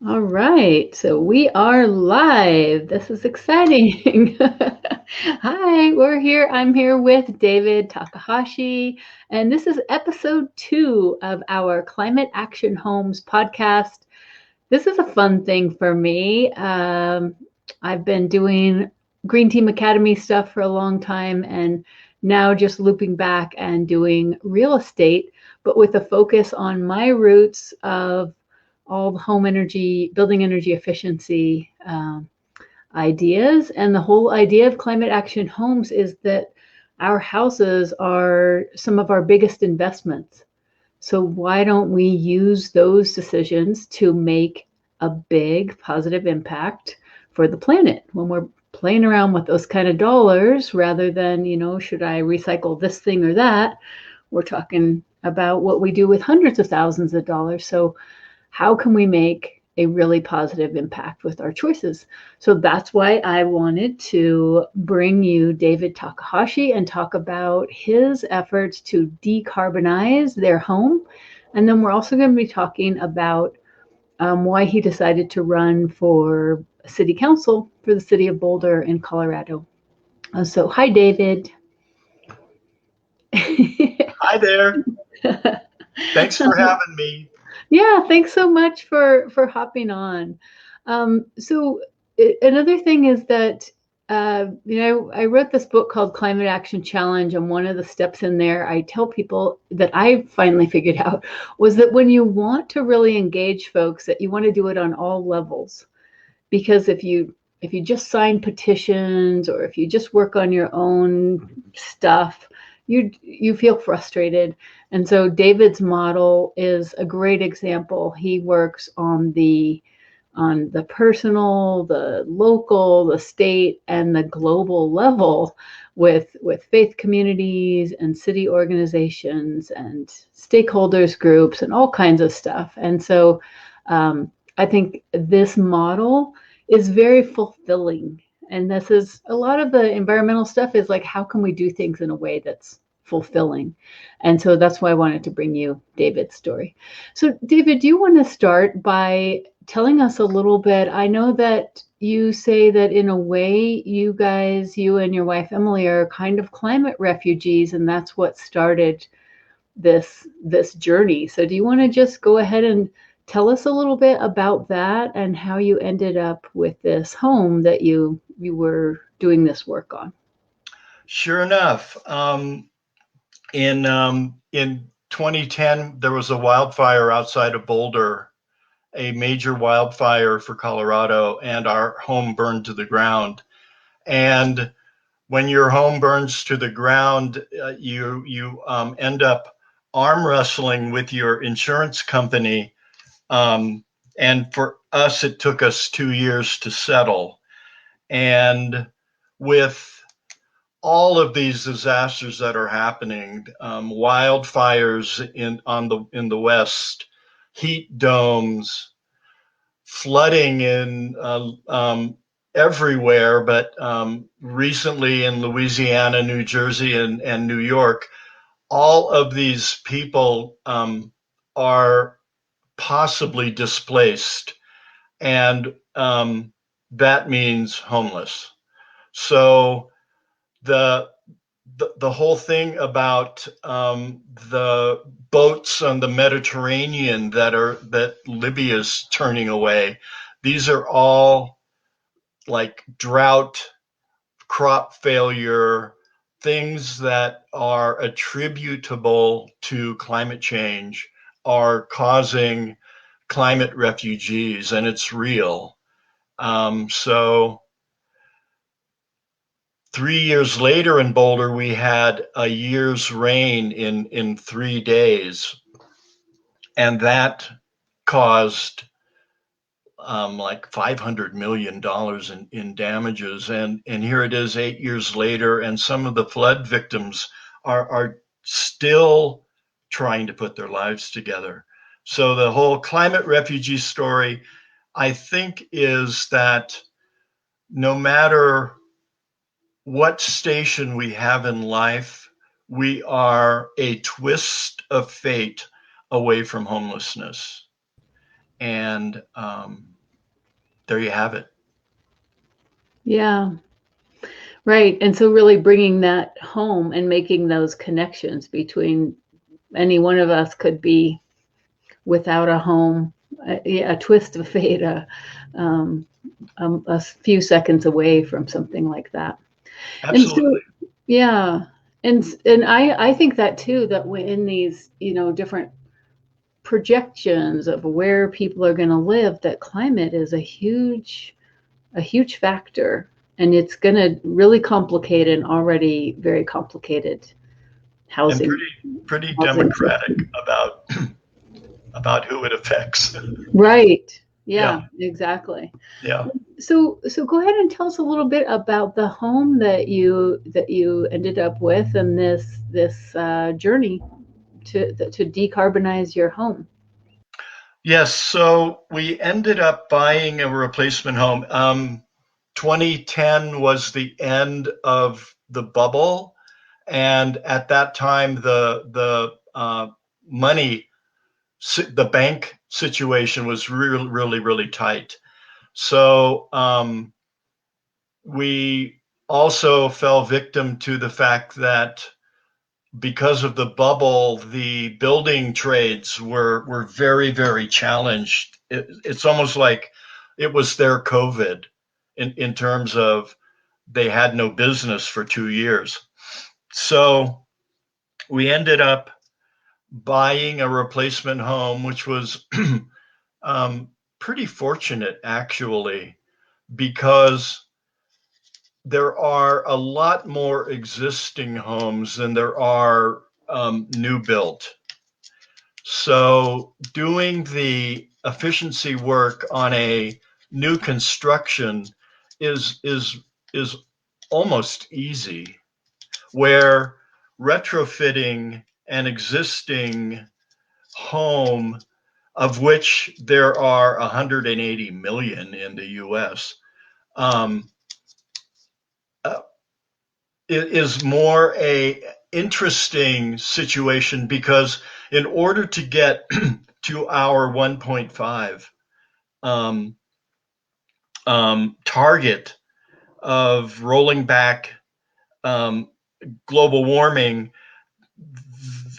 All right, so we are live. This is exciting. Hi, we're here. I'm here with David Takahashi, and this is episode 2 of our Climate Action Homes podcast. This is a fun thing for me. I've been doing Green Team Academy stuff for a long time, and now just looping back and doing real estate, but with a focus on my roots of all the home energy, building energy efficiency ideas. And the whole idea of climate action homes is that our houses are some of our biggest investments. So why don't we use those decisions to make a big positive impact for the planet when we're playing around with those kind of dollars rather than, should I recycle this thing or that? We're talking about what we do with hundreds of thousands of dollars. So how can we make a really positive impact with our choices? So that's why I wanted to bring you David Takahashi and talk about his efforts to decarbonize their home. And then we're also going to be talking about why he decided to run for city council for the city of Boulder in Colorado. So, hi, David. Hi there. Thanks for having me. Yeah, thanks so much for hopping on. So another thing is that I wrote this book called Climate Action Challenge, and one of the steps in there I tell people that I finally figured out was that when you want to really engage folks, that you want to do it on all levels, because if you just sign petitions or if you just work on your own stuff, you feel frustrated. And so David's model is a great example. He works on the personal, the local, the state, and the global level with faith communities and city organizations and stakeholders groups and all kinds of stuff. And so I think this model is very fulfilling. And this is a lot of the environmental stuff is like, how can we do things in a way that's fulfilling? And so that's why I wanted to bring you David's story. So, David, do you want to start by telling us a little bit? I know that you say that in a way, you guys, you and your wife Emily, are kind of climate refugees, and that's what started this journey. So, do you want to just go ahead and tell us a little bit about that and how you ended up with this home that you were doing this work on? Sure enough, in 2010 there was a wildfire outside of Boulder, a major wildfire for Colorado, and our home burned to the ground. And when your home burns to the ground, you end up arm wrestling with your insurance company. And for us, it took us 2 years to settle. And with all of these disasters that are happening, wildfires in the west, heat domes, flooding in everywhere, but recently in Louisiana, New Jersey, and New York, all of these people are possibly displaced, and that means homeless. So the the whole thing about the boats on the Mediterranean that Libya's turning away, these are all like drought, crop failure, things that are attributable to climate change are causing climate refugees, and it's real. So 3 years later in Boulder, we had a year's rain in 3 days, and that caused like $500 million in damages. And here it is 8 years later, and some of the flood victims are still trying to put their lives together. So the whole climate refugee story, I think, is that no matter what station we have in life, we are a twist of fate away from homelessness. And there you have it. Yeah. Right. And so really bringing that home and making those connections between any one of us could be without a home, a twist of fate, um, a few seconds away from something like that. And so, Absolutely. yeah. And I think that too, that in these, different projections of where people are going to live, that climate is a huge factor, and it's going to really complicate an already very complicated And housing pretty housing democratic system. about who it affects. Right. Yeah, Yeah, exactly. yeah. So go ahead and tell us a little bit about the home that you ended up with, and this journey to decarbonize your home. Yes, so we ended up buying a replacement home. 2010 was the end of the bubble, and at that time, the money, the bank situation was really, really, really tight. So we also fell victim to the fact that because of the bubble, the building trades were very, very challenged. It's almost like it was their COVID in terms of they had no business for 2 years. So we ended up buying a replacement home, which was um, pretty fortunate actually, because there are a lot more existing homes than there are new built. So doing the efficiency work on a new construction is almost easy, where retrofitting an existing home, of which there are 180 million in the US, um, uh, is more a interesting situation, because in order to get to our 1.5 um, target of rolling back um, global warming,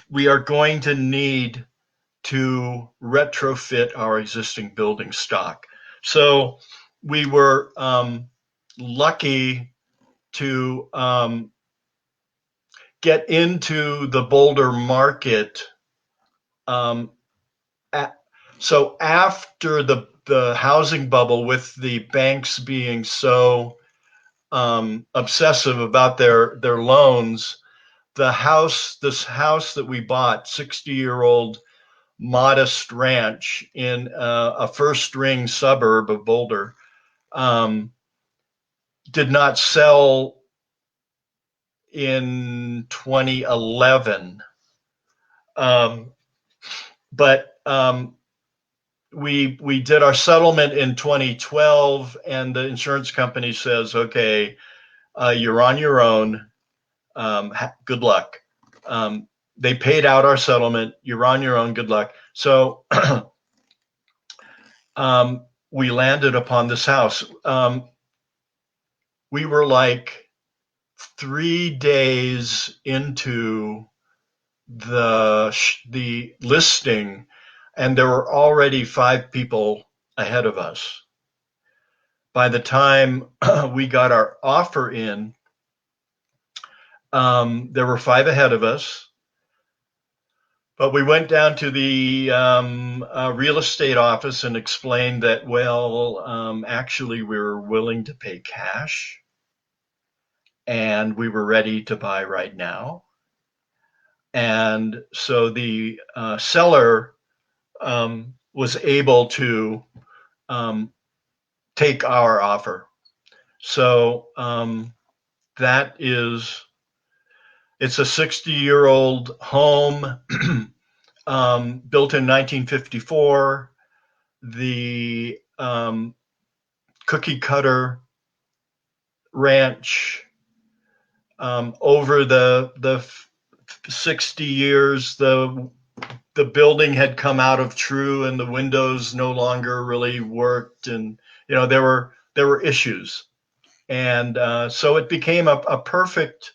we are going to need to retrofit our existing building stock. So we were lucky to get into the Boulder market. Um, at, so after the housing bubble, with the banks being so obsessive about their loans, this house that we bought, 60-year-old modest ranch in a first ring suburb of Boulder, um, did not sell in 2011. Um, but we did our settlement in 2012, and the insurance company says, "Okay, you're on your own. Good luck." They paid out our settlement. You're on your own. Good luck. So we landed upon this house. We were like 3 days into the listing, and there were already 5 people ahead of us. By the time we got our offer in, there were 5 ahead of us. But we went down to the real estate office and explained that, well, actually, we were willing to pay cash and we were ready to buy right now. And so the seller was able to um, take our offer. So that is, it's a 60-year-old home built in 1954. The cookie cutter ranch. Over the 60 years, the the building had come out of true and the windows no longer really worked, and there were issues, and so it became a perfect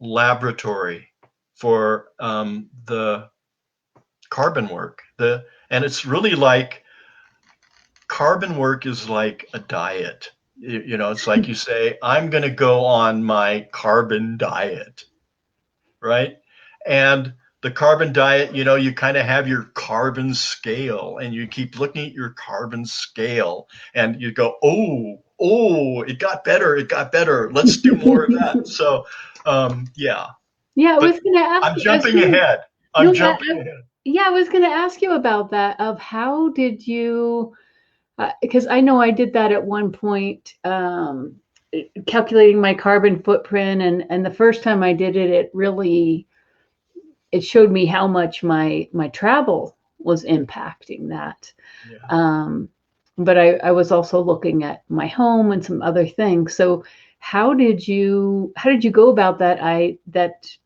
laboratory for the carbon work. And it's really like carbon work is like a diet. It's like you say, I'm going to go on my carbon diet, right? And the carbon diet, you kind of have your carbon scale, and you keep looking at your carbon scale, and you go, oh, it got better. It got better. Let's do more of that. So, yeah. Yeah, I But was going to ask I'm you. jumping ahead. No, I'm jumping ahead. yeah, I was going to ask you about that. Of how did you? Because I know I did that at one point, calculating my carbon footprint, and the first time I did it, it showed me how much my travel was impacting that. Yeah. But I was also looking at my home and some other things. So how did you go about that? I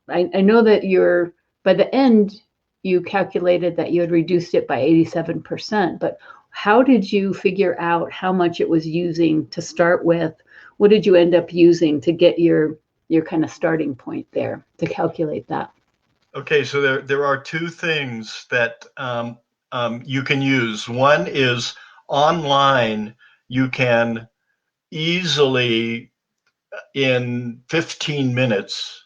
know that by the end you calculated that you had reduced it by 87%, but how did you figure out how much it was using to start with? What did you end up using to get your kind of starting point there to calculate that? Okay, so there are two things that you can use. One is online. You can easily, in 15 minutes,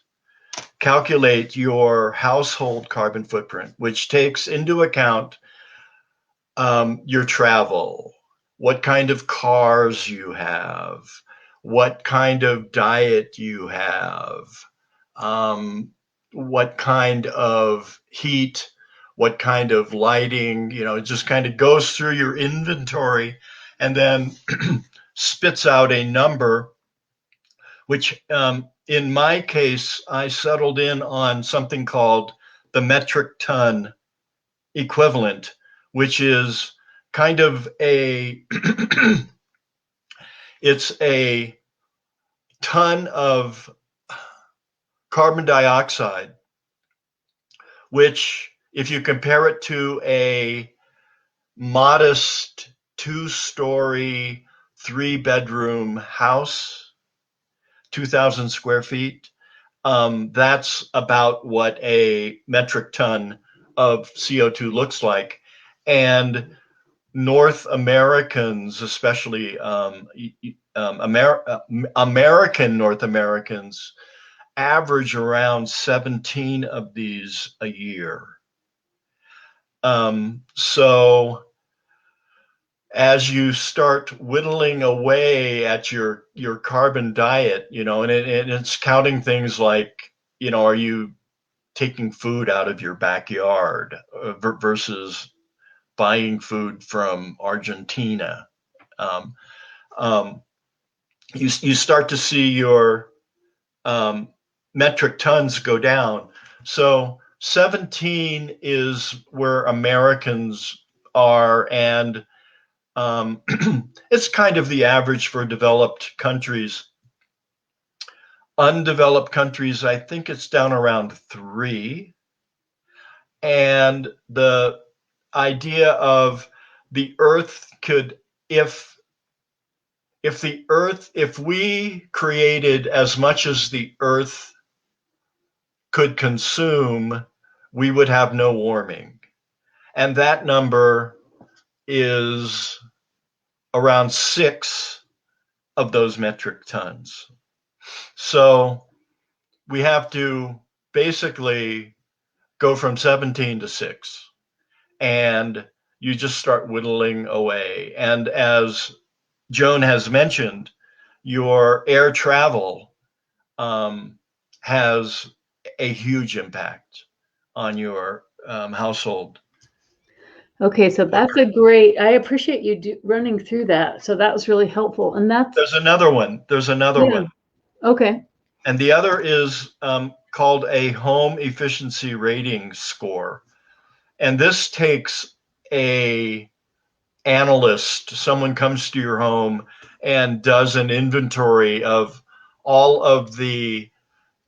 calculate your household carbon footprint, which takes into account your travel, what kind of cars you have, what kind of diet you have, what kind of heat, what kind of lighting. It just kind of goes through your inventory and then spits out a number, which in my case, I settled in on something called the metric ton equivalent, which is kind of it's a ton of carbon dioxide, which if you compare it to a modest 2-story, 3-bedroom house, 2,000 square feet, that's about what a metric ton of CO2 looks like. And North Americans, especially American North Americans, average around 17 of these a year. So as you start whittling away at your carbon diet, and it's counting things like, are you taking food out of your backyard versus buying food from Argentina. You start to see your metric tons go down. So 17 is where Americans are, and it's kind of the average for developed countries. Undeveloped countries, I think it's down around 3. And the idea of the Earth could, if we created as much as the Earth could consume, we would have no warming. And that number is around 6 of those metric tons. So we have to basically go from 17 to 6. And you just start whittling away. And as Joan has mentioned, your air travel has a huge impact on your household. Okay, so that's I appreciate you running through that. So that was really helpful. And There's another one. Okay. And the other is called a home efficiency rating score. And this takes a analyst, someone comes to your home and does an inventory of all of the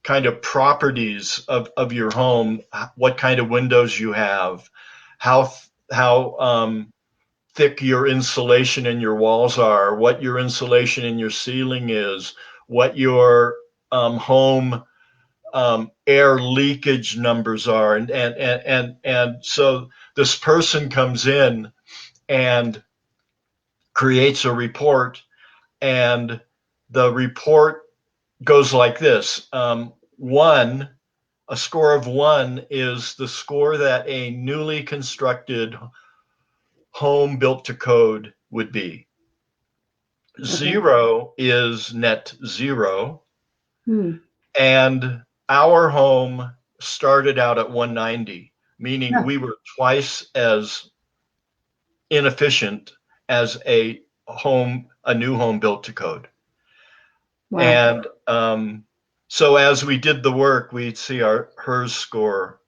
kind of properties of your home, what kind of windows you have, how thick your insulation in your walls are, what your insulation in your ceiling is, what your home air leakage numbers are, and so this person comes in and creates a report, and the report goes like this. One, a score of 1 is the score that a newly constructed home built to code would be. Okay. 0 is net zero. Hmm. And our home started out at 190, meaning Huh. we were twice as inefficient as a new home built to code. Wow. And so as we did the work, we'd see hers score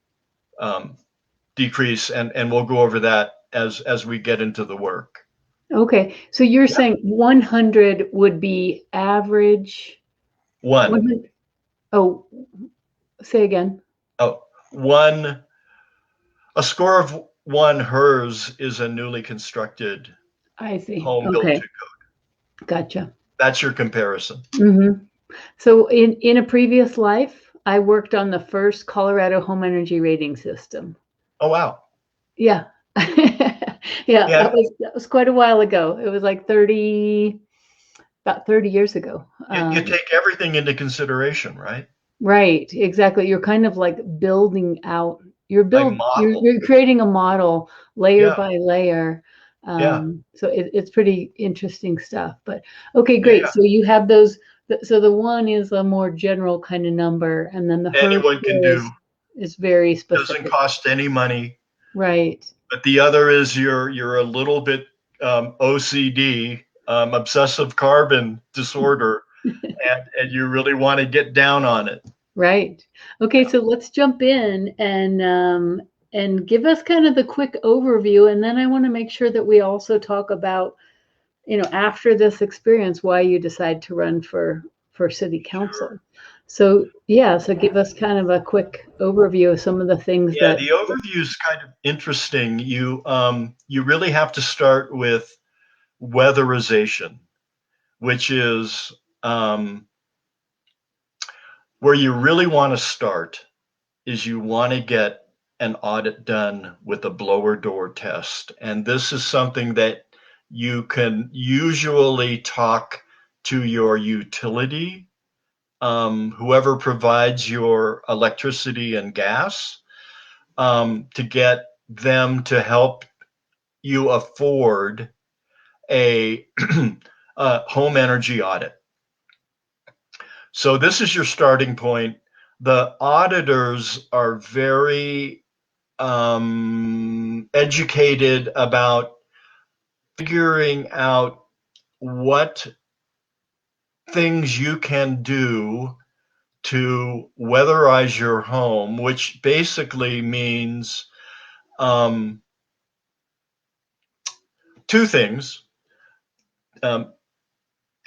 decrease, and we'll go over that as we get into the work. Okay, so you're saying 100 would be average? 1. 100, oh, say again. Oh, 1. A score of 1, hers is a newly constructed I see. home built Okay, to code. gotcha. That's your comparison. Mm-hmm. So in a previous life, I worked on the first Colorado home energy rating system. Oh, wow. Yeah. Yeah, Yeah. that was quite a while ago. It was like about 30 years ago. You take everything into consideration, right? Right, exactly. You're kind of like building out. You're model. you're creating a model layer Yeah. by layer. Yeah. So it's pretty interesting stuff. But okay, great. Yeah. So you have those. So the 1 is a more general kind of number, and then the Anyone can do. is very Doesn't specific. cost any money. Right. But the other is you're a little bit OCD, obsessive carbon disorder, and you really want to get down on it. Right. Okay, so let's jump in and give us kind of the quick overview, and then I want to make sure that we also talk about, after this experience, why you decide to run for city council. Sure. So so give us kind of a quick overview of some of the things Yeah, the overview is kind of interesting. You really have to start with weatherization, which is where you really want to start is you want to get an audit done with a blower door test. And this is something that you can usually talk to your utility, whoever provides your electricity and gas, to get them to help you afford a, a home energy audit. So this is your starting point. The auditors are very educated about figuring out what things you can do to weatherize your home, which basically means two things.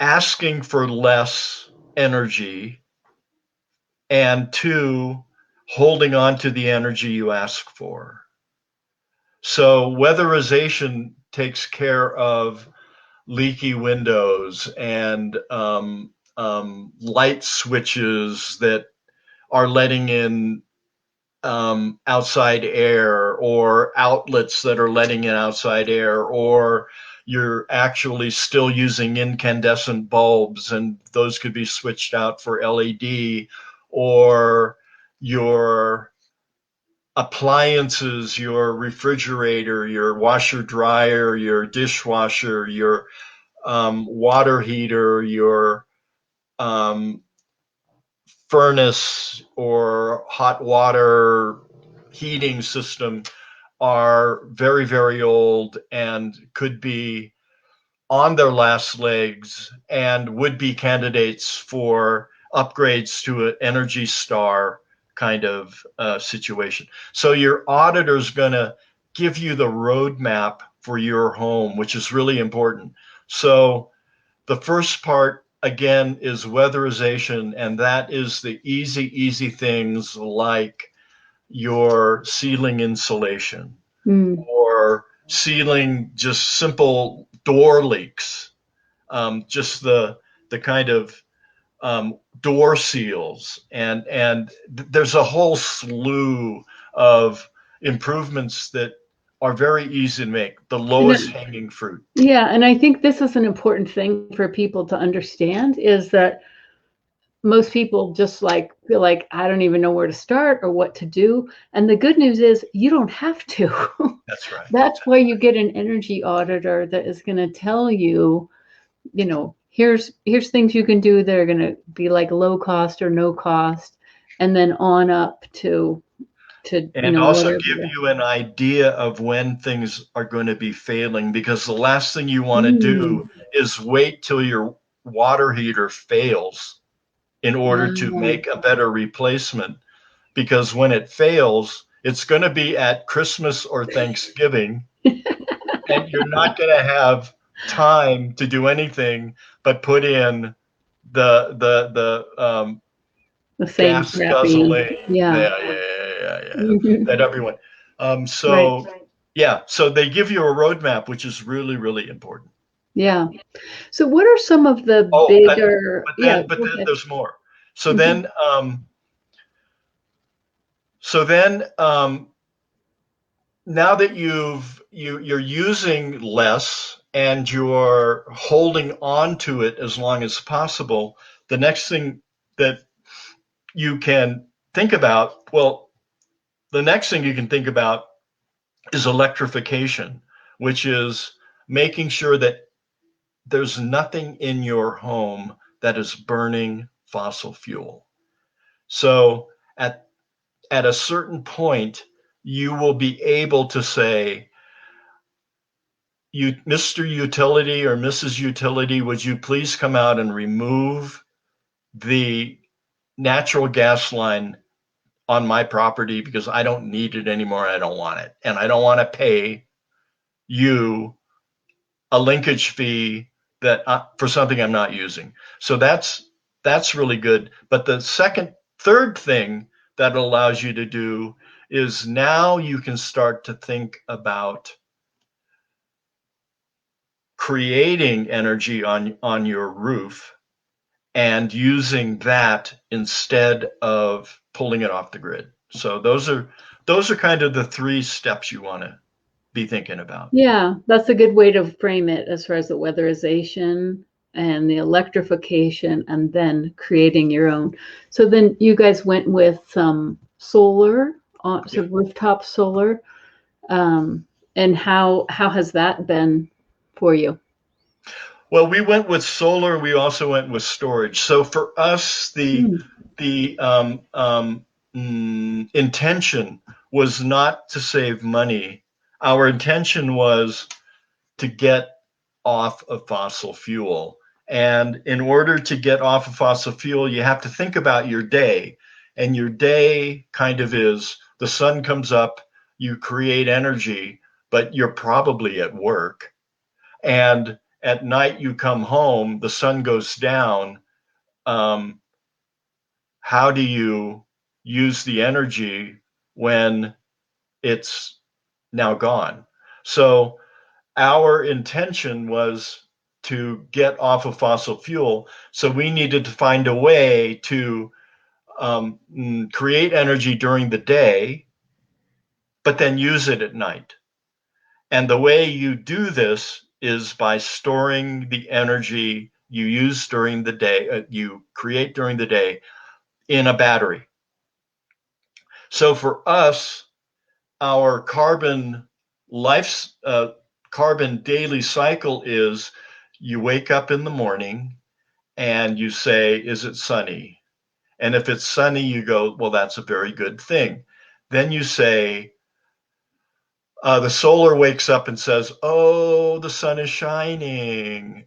Asking for less energy, and 2, holding on to the energy you ask for. So weatherization takes care of leaky windows and light switches that are letting in outside air, or outlets that are letting in outside air, or you're actually still using incandescent bulbs and those could be switched out for LED, or your appliances, your refrigerator, your washer dryer, your dishwasher, your water heater, your furnace or hot water heating system are very, very old and could be on their last legs and would be candidates for upgrades to an Energy Star kind of situation. So your auditor is going to give you the roadmap for your home, which is really important. So the first part again, is weatherization, and that is the easy things like your ceiling insulation or sealing just simple door leaks, just the kind of door seals, and there's a whole slew of improvements that are very easy to make, the lowest hanging fruit. Yeah, and I think this is an important thing for people to understand, is that most people just like feel like, I don't even know where to start or what to do. And the good news is you don't have to. That's right. That's why you get an energy auditor that is going to tell you, you know, here's things you can do that are going to be like low cost or no cost, and then on up to and also give you an idea of when things are going to be failing, because the last thing you want to do is wait till your water heater fails in order to make a better replacement, because when it fails, it's going to be at Christmas or Thanksgiving and you're not going to have time to do anything but put in the same gas crappy, guzzling, yeah. that everyone. So right. Yeah, so they give you a roadmap, which is really important. Yeah. So what are some of the bigger? But then there's more. So then now that you're using less and you're holding on to it as long as possible, the next thing that you can think about, is electrification, which is making sure that there's nothing in your home that is burning fossil fuel. So at a certain point, you will be able to say, Mr. Utility or Mrs. Utility, would you please come out and remove the natural gas line on my property, because I don't need it anymore. I don't want it. And I don't want to pay you a linkage fee that for something I'm not using. So that's really good. But the third thing that allows you to do is now you can start to think about creating energy on your roof and using that instead of pulling it off the grid. So those are kind of the 3 steps you want to be thinking about. Yeah, that's a good way to frame it, as far as the weatherization and the electrification and then creating your own. So then you guys went with some solar, so rooftop solar. And how has that been for you? Well, we went with solar. We also went with storage. So for us, the intention was not to save money. Our intention was to get off of fossil fuel. And in order to get off of fossil fuel, you have to think about your day. And your day kind of is, the sun comes up, you create energy, but you're probably at work. And at night you come home, the sun goes down. How do you use the energy when it's now gone? So our intention was to get off of fossil fuel. So we needed to find a way to create energy during the day, but then use it at night. And the way you do this is by storing the energy you use during the day, you create during the day, in a battery. So for us, our carbon daily cycle is, you wake up in the morning and you say, is it sunny? And if it's sunny, you go, well, that's a very good thing. Then you say, the solar wakes up and says, oh, the sun is shining.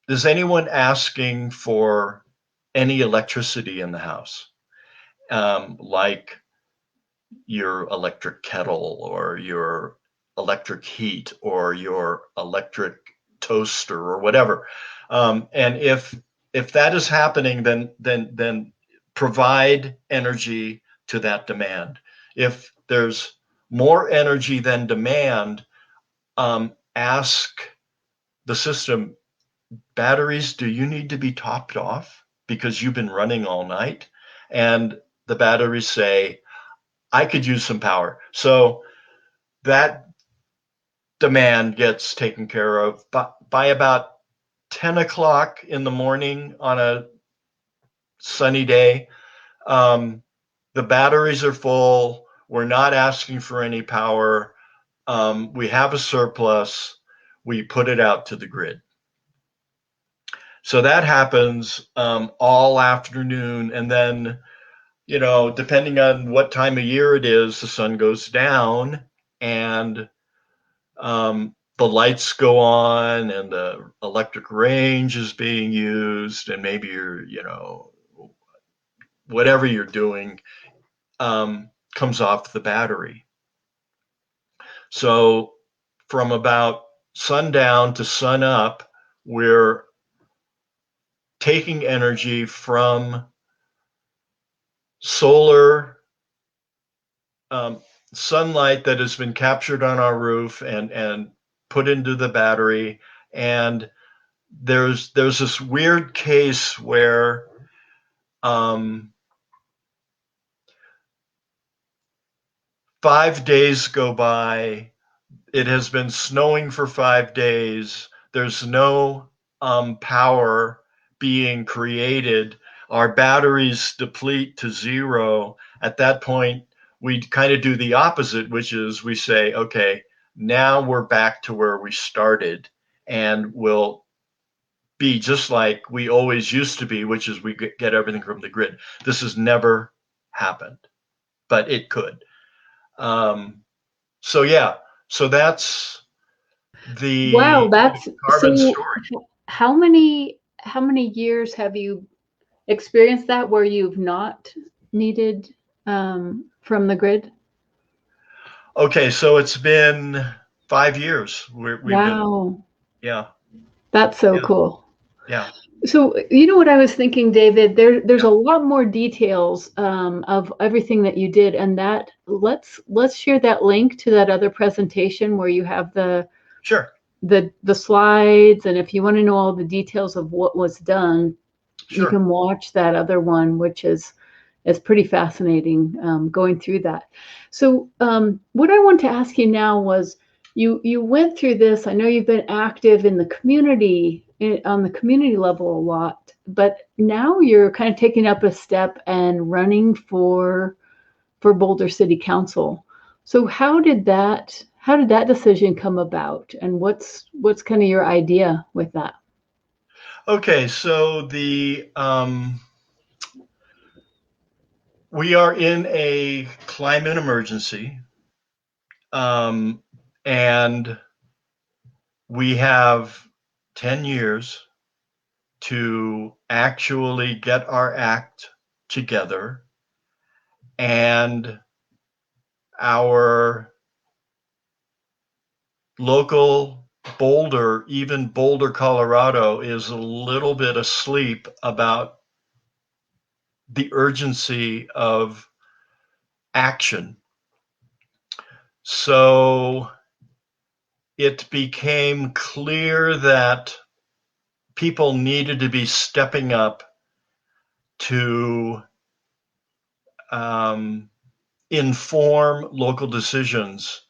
Is anyone asking for any electricity in the house? Like your electric kettle or your electric heat or your electric toaster or whatever. And if that is happening, then provide energy to that demand. If there's more energy than demand, ask the system, batteries, do you need to be topped off because you've been running all night? And the batteries say, I could use some power. So that demand gets taken care of by about 10 o'clock in the morning on a sunny day. The batteries are full. We're not asking for any power. We have a surplus. We put it out to the grid. So that happens all afternoon. And then, depending on what time of year it is, the sun goes down and the lights go on and the electric range is being used, and maybe you're, whatever you're doing comes off the battery. So from about sundown to sun up, we're taking energy from solar sunlight that has been captured on our roof and put into the battery. And there's this weird case where 5 days go by. It has been snowing for 5 days. There's no power being created. Our batteries deplete to zero. At that point, we kind of do the opposite, which is we say, okay, now we're back to where we started, and we'll be just like we always used to be, which is we get everything from the grid. This has never happened, but it could. So that's the Wow, that's carbon so. storage. How many years have you experienced that where you've not needed from the grid? Okay, so it's been 5 years. We've been, Wow, yeah, that's so yeah, cool. yeah, So, what I was thinking, David, there's yeah. a lot more details of everything that you did, and that let's share that link to that other presentation where you have Sure, the slides, and if you want to know all the details of what was done, you sure. can watch that other one, which is pretty fascinating, going through that. So, what I want to ask you now was, you went through this. I know you've been active in the community, on the community level a lot, but now you're kind of taking up a step and running for Boulder City Council. So how did that decision come about, and what's kind of your idea with that? Okay, so we are in a climate emergency, and we have 10 years to actually get our act together, and our local Boulder, even Boulder, Colorado, is a little bit asleep about the urgency of action. So it became clear that people needed to be stepping up to inform local decisions,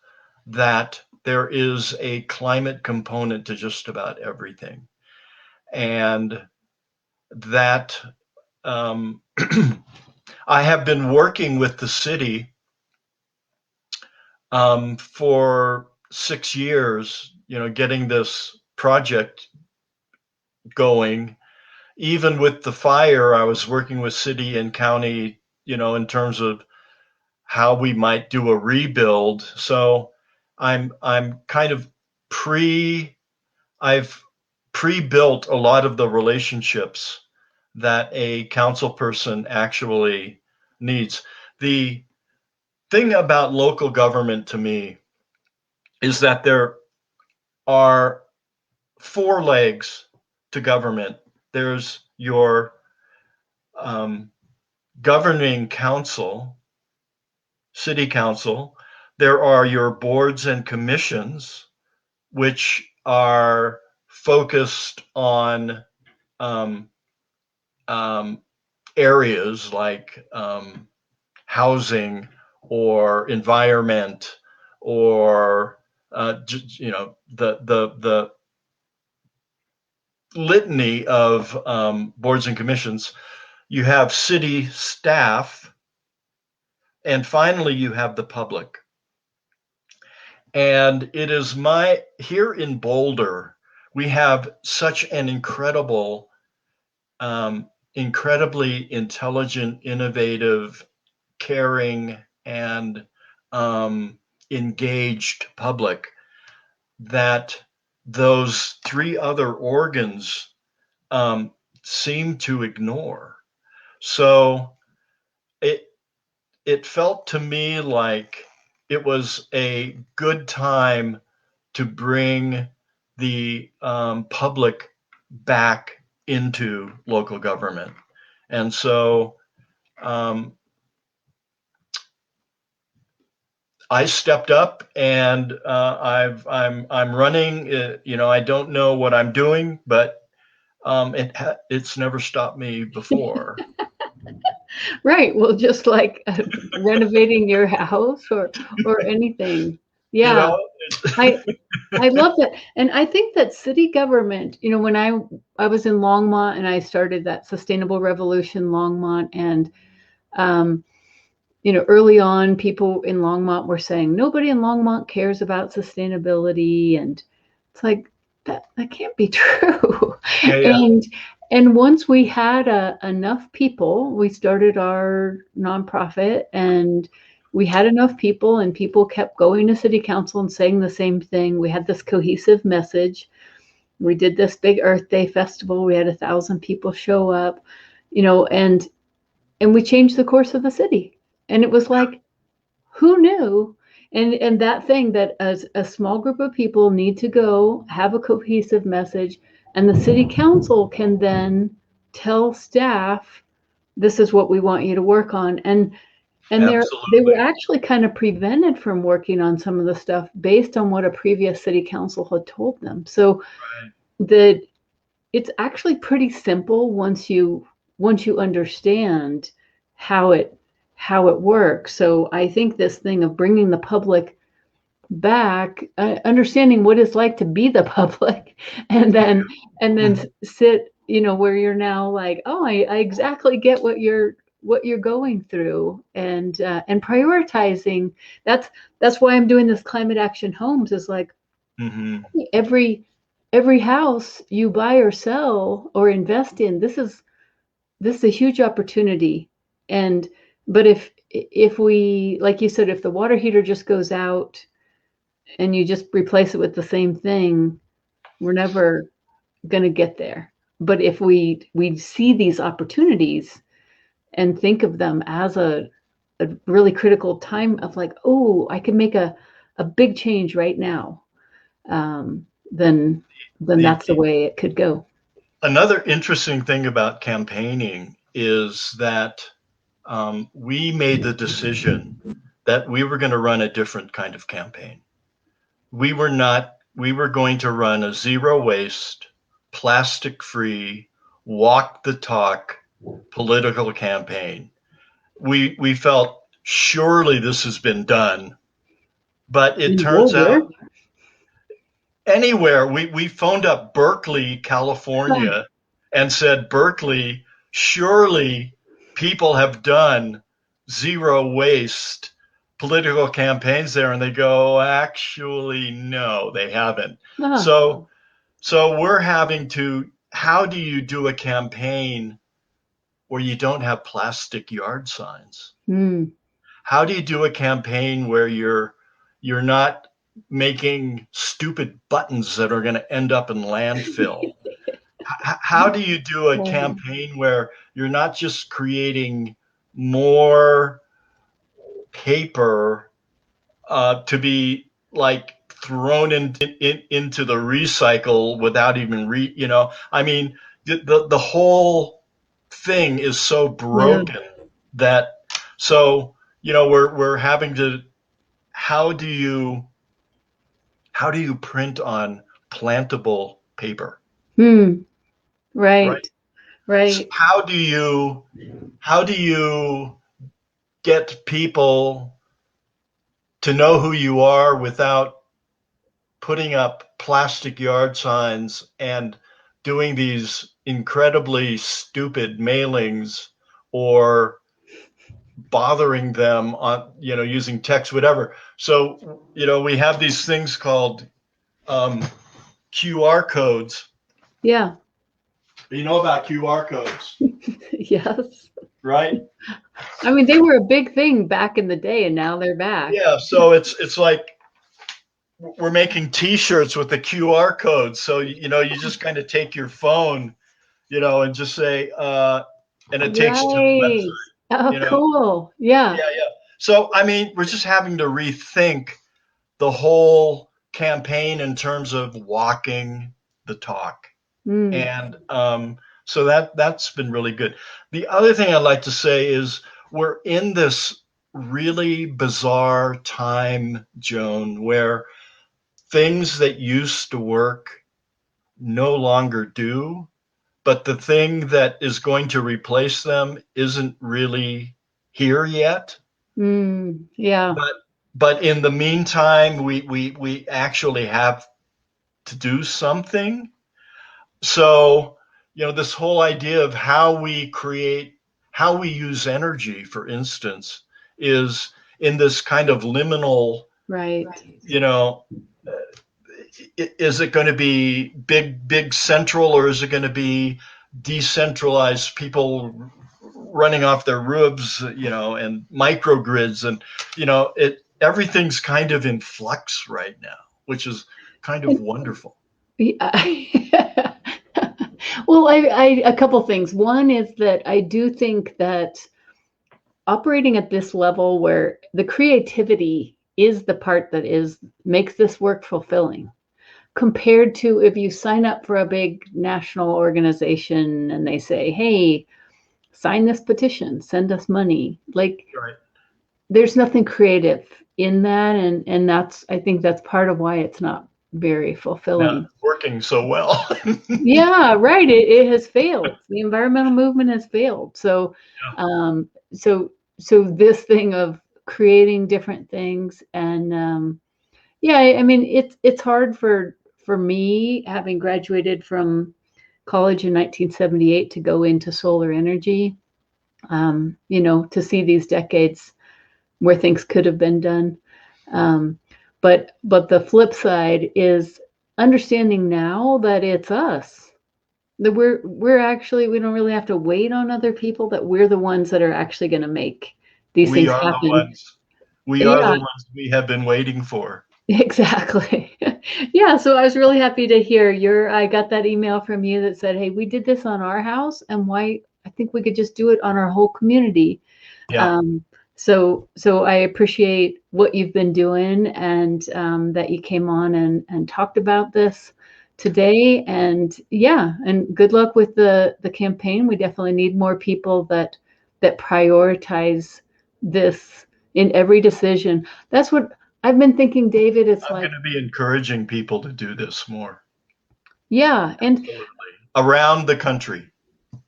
that there is a climate component to just about everything. And that I have been working with the city for 6 years, getting this project going. Even with the fire, I was working with city and county, in terms of how we might do a rebuild. So I'm kind of I've pre-built a lot of the relationships that a council person actually needs. The thing about local government to me is that there are four legs to government. There's your governing council, city council. There are your boards and commissions, which are focused on areas like housing or environment or the litany of boards and commissions. You have city staff, and finally you have the public. And it is here in Boulder, we have such an incredibly intelligent, innovative, caring, and engaged public that those three other organs seem to ignore. So it felt to me like it was a good time to bring the public back into local government. And so I stepped up, and I'm running. I don't know what I'm doing, but it's never stopped me before. Right. Well, just like renovating your house or anything. Yeah. I love that. And I think that city government, when I was in Longmont and I started that Sustainable Revolution Longmont, and early on people in Longmont were saying nobody in Longmont cares about sustainability, and it's like that can't be true. Yeah. And once we had enough people, we started our nonprofit, and we had enough people, and people kept going to city council and saying the same thing. We had this cohesive message. We did this big Earth Day festival. We had 1,000 people show up, and we changed the course of the city. And it was like, who knew? And that thing that as a small group of people need to go have a cohesive message, and the city council can then tell staff, this is what we want you to work on. And they were actually kind of prevented from working on some of the stuff based on what a previous city council had told them. So it's actually pretty simple once you understand how it works. So I think this thing of bringing the public back, understanding what it's like to be the public, and then sit, where you're now like, oh, I exactly get what you're going through, and prioritizing. That's why I'm doing this climate action homes, is like, every house you buy or sell or invest in, this is a huge opportunity. But if we, like you said, if the water heater just goes out and you just replace it with the same thing, we're never going to get there. But if we see these opportunities and think of them as a really critical time of like, oh, I can make a big change right now, then that's the way it could go. Another interesting thing about campaigning is that we made the decision that we were going to run a different kind of campaign. We were going to run a zero waste, plastic free, walk the talk political campaign. We felt surely this has been done, but it turns out anywhere. We phoned up Berkeley, California, and said, Berkeley, surely people have done zero waste political campaigns there, and they go, actually, no, they haven't. So we're having to, how do you do a campaign where you don't have plastic yard signs? How do you do a campaign where you're not making stupid buttons that are going to end up in landfill? How do you do a campaign where you're not just creating more paper to be like thrown into the recycle without even I mean, the whole thing is so broken that, so, we're having to, how do you print on plantable paper? Right. Right. So Right. how do you get people to know who you are without putting up plastic yard signs and doing these incredibly stupid mailings, or bothering them on, using text, whatever? So, we have these things called QR codes. Yeah. You know about QR codes, Yes. right? I mean, they were a big thing back in the day, and now they're back. Yeah. So it's like we're making T-shirts with the QR code. So, you just kind of take your phone, and just say, and it takes you to the Right. website, Oh, you know? cool. Yeah. Yeah, yeah. So, I mean, we're just having to rethink the whole campaign in terms of walking the talk. Mm. And so that's been really good. The other thing I'd like to say is we're in this really bizarre time, Joan, where things that used to work no longer do, but the thing that is going to replace them isn't really here yet. Yeah. But in the meantime, we actually have to do something. So, this whole idea of how we use energy, for instance, is in this kind of liminal, Right. you know, is it going to be big central, or is it going to be decentralized, people running off their roofs, and microgrids, and, everything's kind of in flux right now, which is kind of wonderful. Yeah. Well, a couple things. One is that I do think that operating at this level where the creativity is the part that makes this work fulfilling, compared to if you sign up for a big national organization and they say, hey, sign this petition, send us money. Like, Right. there's nothing creative in that. And I think that's part of why it's not very fulfilling. Not working so well. Yeah, right. It has failed. The environmental movement has failed. So, Yeah. so this thing of creating different things, and yeah, I mean, it's hard for me, having graduated from college in 1978, to go into solar energy. To see these decades where things could have been done. Um, but the flip side is understanding now that it's us, that we're actually, we don't really have to wait on other people, that we're the ones that are actually going to make these We things are the happen. ones. We are the Yeah, ones we have been waiting for. exactly. Yeah, so I was really happy to hear I got that email from you that said, hey, we did this on our house, and why I think we could just do it on our whole community. Yeah. So I appreciate what you've been doing, and that you came on and talked about this today. And yeah, and good luck with the campaign. We definitely need more people that prioritize this in every decision. That's what I've been thinking, David. It's I'm like, going to be encouraging people to do this more. yeah, and Absolutely. Around the country.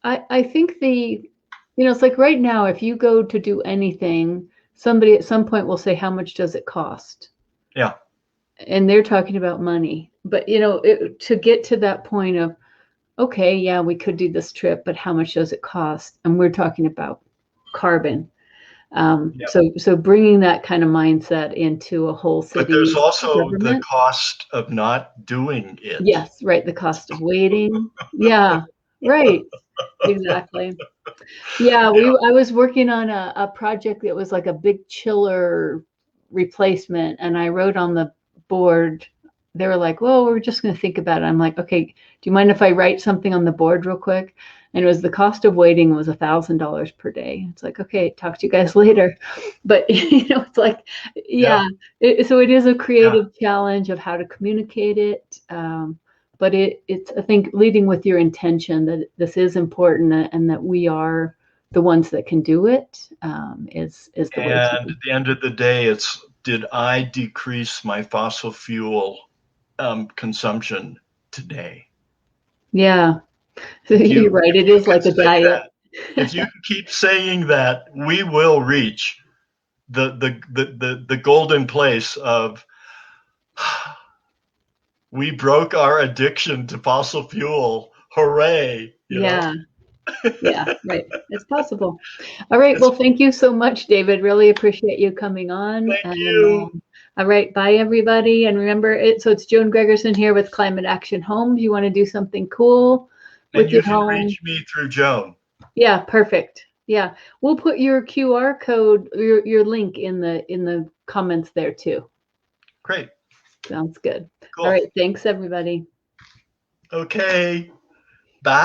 I think it's like right now, if you go to do anything, somebody at some point will say, how much does it cost? Yeah. And they're talking about money. But, to get to that point of, okay, yeah, we could do this trip, but how much does it cost? And we're talking about carbon. Yeah. So bringing that kind of mindset into a whole But there's city's also the government. cost of not doing it. Yes, right. The cost of waiting. Yeah, right. Exactly. Yeah, Yeah. I was working on a project that was like a big chiller replacement, and I wrote on the board they were like, well, we're just going to think about it. I'm like, okay, do you mind if I write something on the board real quick? And it was the cost of waiting was $1,000 per day. It's like, okay, talk to you guys later. But it's like, yeah. So it is a creative challenge of how to communicate it. But it's, I think, leading with your intention that this is important and that we are the ones that can do it is the way. And at the end of the day, it's, did I decrease my fossil fuel consumption today? Yeah. You're right. It is like a diet. If you keep saying that, we will reach the golden place of we broke our addiction to fossil fuel. Hooray. Yeah. Yeah, right. It's possible. All right. Well, thank you so much, David. Really appreciate you coming on. Thank you. All right. Bye, everybody. And remember, so it's Joan Gregerson here with Climate Action Homes. You want to do something cool with your home? And you can reach me through Joan. Yeah, perfect. Yeah. We'll put your QR code, your link in the comments there too. Great. Sounds good. Cool. All right. Thanks, everybody. Okay. Bye.